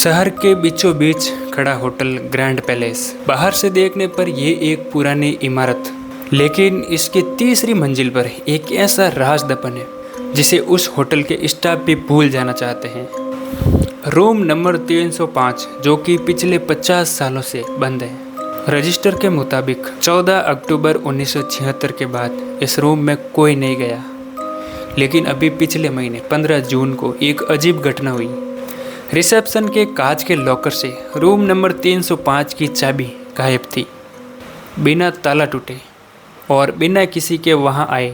शहर के बीचों बीच खड़ा होटल ग्रैंड पैलेस। बाहर से देखने पर यह एक पुरानी इमारत, लेकिन इसकी तीसरी मंजिल पर एक ऐसा राज दफन है जिसे उस होटल के स्टाफ भी भूल जाना चाहते हैं। रूम नंबर 305, जो कि पिछले 50 सालों से बंद है। रजिस्टर के मुताबिक 14 अक्टूबर 1976 के बाद इस रूम में कोई नहीं गया, लेकिन अभी पिछले महीने 15 जून को एक अजीब घटना हुई। रिसेप्शन के कांच के लॉकर से रूम नंबर 305 की चाबी गायब थी, बिना ताला टूटे और बिना किसी के वहां आए।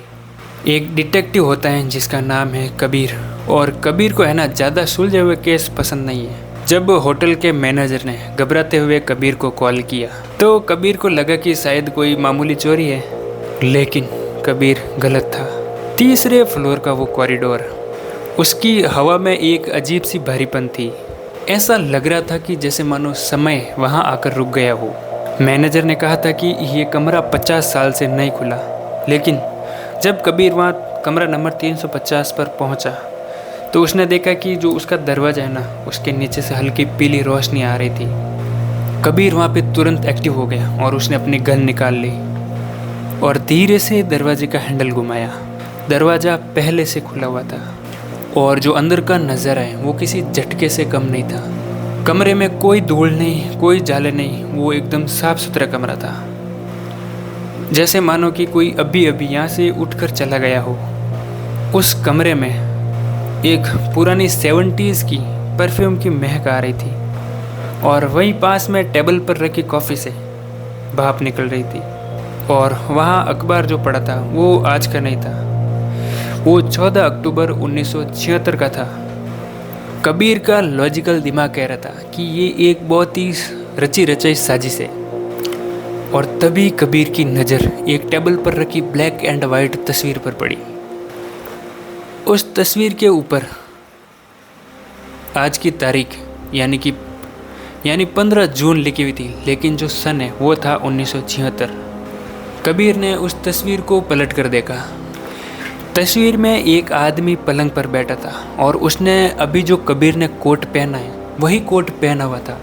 एक डिटेक्टिव होता है जिसका नाम है कबीर, और कबीर को है ना ज़्यादा सुलझे हुए केस पसंद नहीं है। जब होटल के मैनेजर ने घबराते हुए कबीर को कॉल किया तो कबीर को लगा कि शायद कोई मामूली चोरी है, लेकिन कबीर गलत था। तीसरे फ्लोर का वो कॉरिडोर, उसकी हवा में एक अजीब सी भारीपन थी। ऐसा लग रहा था कि जैसे मानो समय वहाँ आकर रुक गया हो। मैनेजर ने कहा था कि ये कमरा 50 साल से नहीं खुला, लेकिन जब कबीर वहाँ कमरा नंबर 350 पर पहुँचा तो उसने देखा कि जो उसका दरवाज़ा है ना, उसके नीचे से हल्की पीली रोशनी आ रही थी। कबीर वहाँ पे तुरंत एक्टिव हो गया और उसने अपनी गन निकाल ली और धीरे से दरवाजे का हैंडल घुमाया। दरवाज़ा पहले से खुला हुआ था और जो अंदर का नज़ारा है वो किसी झटके से कम नहीं था। कमरे में कोई धूल नहीं, कोई जाले नहीं, वो एकदम साफ सुथरा कमरा था, जैसे मानो कि कोई अभी अभी यहाँ से उठकर चला गया हो। उस कमरे में एक पुरानी 70s की परफ्यूम की महक आ रही थी और वहीं पास में टेबल पर रखी कॉफ़ी से भाप निकल रही थी। और वहाँ अखबार जो पड़ा था वो आज का नहीं था, वो 14 अक्टूबर 1976 का था। कबीर का लॉजिकल दिमाग कह रहा था कि ये एक बहुत ही रची रचाई साजिश है। और तभी कबीर की नज़र एक टेबल पर रखी ब्लैक एंड वाइट तस्वीर पर पड़ी। उस तस्वीर के ऊपर आज की तारीख यानी 15 जून लिखी हुई थी, लेकिन जो सन है वो था 1976। कबीर ने उस तस्वीर को पलट कर देखा। तस्वीर में एक आदमी पलंग पर बैठा था और उसने अभी जो कबीर ने कोट पहना है वही कोट पहना हुआ था।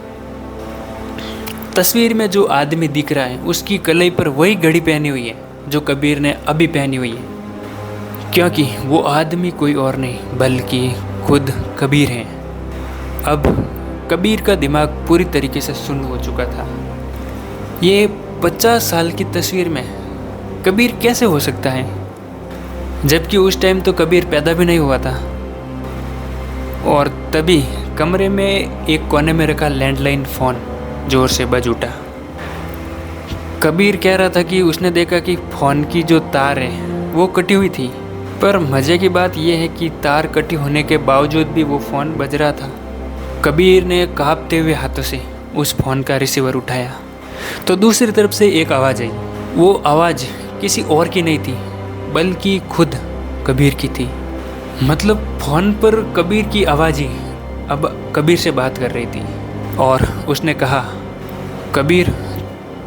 तस्वीर में जो आदमी दिख रहा है उसकी कलाई पर वही घड़ी पहनी हुई है जो कबीर ने अभी पहनी हुई है, क्योंकि वो आदमी कोई और नहीं बल्कि खुद कबीर है। अब कबीर का दिमाग पूरी तरीके से सुन्न हो चुका था। ये 50 साल की तस्वीर में कबीर कैसे हो सकता है, जबकि उस टाइम तो कबीर पैदा भी नहीं हुआ था। और तभी कमरे में एक कोने में रखा लैंडलाइन फ़ोन ज़ोर से बज उठा। कबीर कह रहा था कि उसने देखा कि फ़ोन की जो तार है वो कटी हुई थी, पर मज़े की बात यह है कि तार कटी होने के बावजूद भी वो फ़ोन बज रहा था। कबीर ने कांपते हुए हाथों से उस फ़ोन का रिसीवर उठाया तो दूसरी तरफ से एक आवाज़ आई। वो आवाज़ किसी और की नहीं थी बल्कि खुद कबीर की थी। मतलब फ़ोन पर कबीर की आवाज़ ही अब कबीर से बात कर रही थी और उसने कहा, कबीर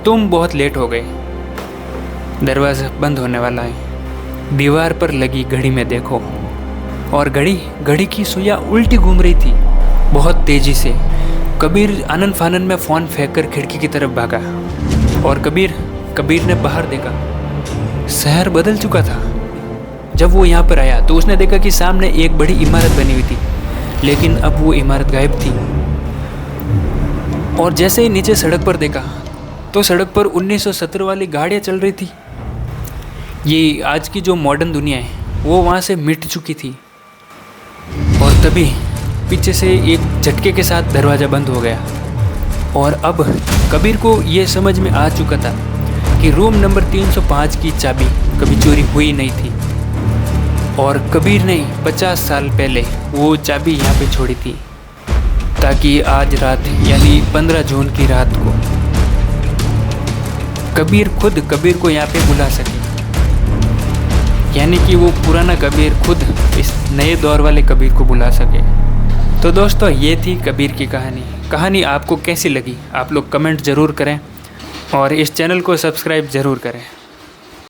तुम बहुत लेट हो गए, दरवाज़ा बंद होने वाला है। दीवार पर लगी घड़ी में देखो। और घड़ी की सुइयां उल्टी घूम रही थी बहुत तेज़ी से। कबीर आनन फानन में फ़ोन फेंक कर खिड़की की तरफ भागा और कबीर ने बाहर देखा। शहर बदल चुका था। जब वो यहाँ पर आया तो उसने देखा कि सामने एक बड़ी इमारत बनी हुई थी, लेकिन अब वो इमारत गायब थी। और जैसे ही नीचे सड़क पर देखा तो सड़क पर 1970 वाली गाड़ियाँ चल रही थी। ये आज की जो मॉडर्न दुनिया है वो वहाँ से मिट चुकी थी। और तभी पीछे से एक झटके के साथ दरवाज़ा बंद हो गया और अब कबीर को ये समझ में आ चुका था कि रूम नंबर 305 की चाबी कभी चोरी हुई नहीं थी और कबीर ने 50 साल पहले वो चाबी यहाँ पे छोड़ी थी, ताकि आज रात यानी 15 जून की रात को कबीर खुद कबीर को यहाँ पे बुला सके। यानी कि वो पुराना कबीर खुद इस नए दौर वाले कबीर को बुला सके। तो दोस्तों, ये थी कबीर की कहानी आपको कैसी लगी आप लोग कमेंट ज़रूर करें और इस चैनल को सब्सक्राइब ज़रूर करें।